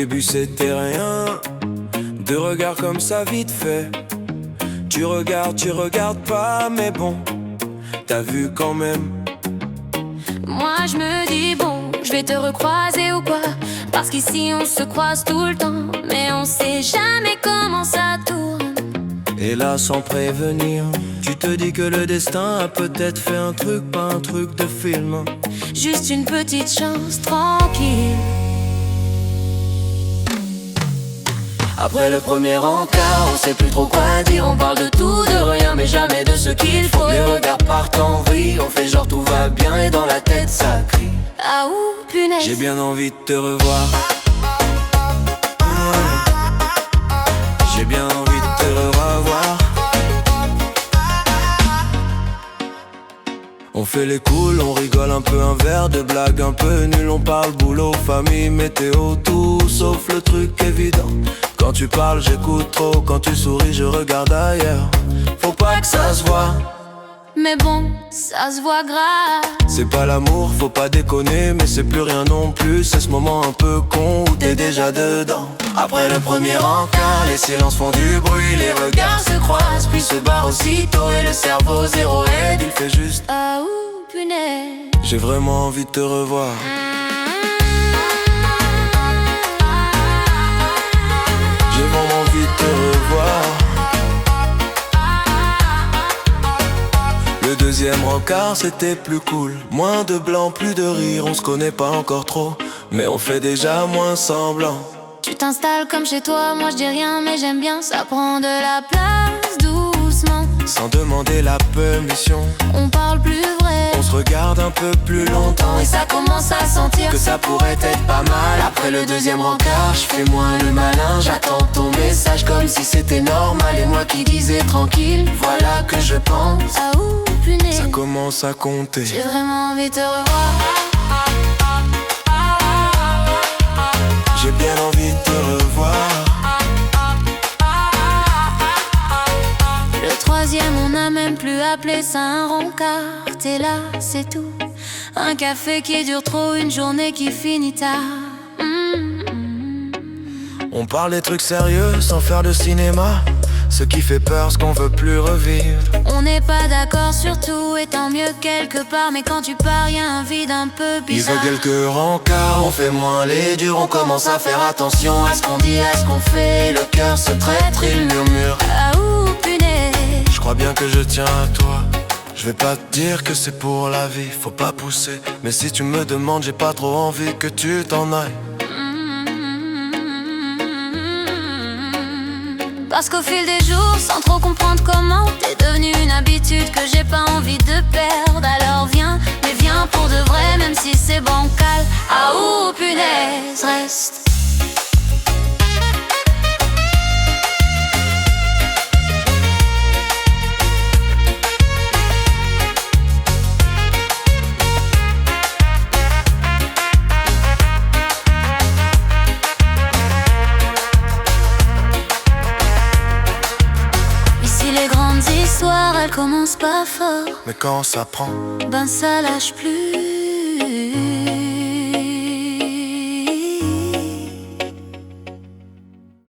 début c'était rien, deux regards comme ça vite fait. Tu regardes pas, mais bon, t'as vu quand même. Moi je me dis bon, je vais te recroiser ou quoi, parce qu'ici on se croise tout le temps, mais on sait jamais comment ça tourne. Et là sans prévenir, tu te dis que le destin a peut-être fait un truc, pas un truc de film. Juste une petite chance, tranquille. Après le premier encart, on sait plus trop quoi dire. On parle de tout, de rien, mais jamais de ce qu'il faut. Les regards partent en vrille, on fait genre tout va bien et dans la tête ça crie. Ah ouh, punaise. J'ai bien envie de te revoir. J'ai bien envie de te revoir. On fait les cools, on rigole un peu, un verre de blague un peu nul. On parle boulot, famille, météo, tout sauf le truc évident. Quand tu parles, j'écoute trop. Quand tu souris, je regarde ailleurs. Faut pas que ça se voit, mais bon, ça se voit grave. c'est pas l'amour, faut pas déconner, mais c'est plus rien non plus. C'est ce moment un peu con où t'es déjà dedans. Après le premier encart, les silences font du bruit. Les regards se croisent, puis se barrent aussitôt. Et le cerveau zéro aide, il fait juste Ah ouh, punaise. j'ai vraiment envie de te revoir. J'ai vraiment envie de te revoir. Le deuxième rencard c'était plus cool. Moins de blanc, plus de rire. On se connaît pas encore trop, mais on fait déjà moins semblant. Tu t'installes comme chez toi, moi je dis rien, mais j'aime bien. Ça prend de la place doucement, sans demander la permission. on parle plus vrai, On se regarde un peu plus longtemps et ça commence à sentir que ça pourrait être pas mal. Après le deuxième rencard, je fais moins le malin. J'attends ton message comme si c'était normal. Et moi qui disais tranquille, voilà que je pense. Ah ouh, punaise. Ça commence à compter. J'ai vraiment envie de te revoir. J'ai bien envie de te revoir. Le troisième, on n'a même plus appelé ça un rencard. T'es là, c'est tout. Un café qui dure trop, une journée qui finit tard. On parle des trucs sérieux sans faire de cinéma. Ce qui fait peur, ce qu'on veut plus revivre. On n'est pas d'accord sur tout, et tant mieux quelque part. Mais quand tu pars, y'a un vide un peu Il bizarre. veut quelques rencarts, on fait moins les durs. On commence à faire attention à ce qu'on dit, à ce qu'on fait. Le cœur se traître, il murmure. Ah ouh, punaise. Je crois bien que je tiens à toi. Je vais pas te dire que c'est pour la vie, faut pas pousser. Mais si tu me demandes, j'ai pas trop envie que tu t'en ailles. Parce qu'au fil des jours, sans trop comprendre comment, t'es devenu une habitude que j'ai pas envie de perdre. Alors viens, mais viens pour de vrai, même si c'est bancal. Ah ouh, punaise, reste. Les grandes histoires, elles commencent pas fort, Mais quand ça prend, ben ça lâche plus.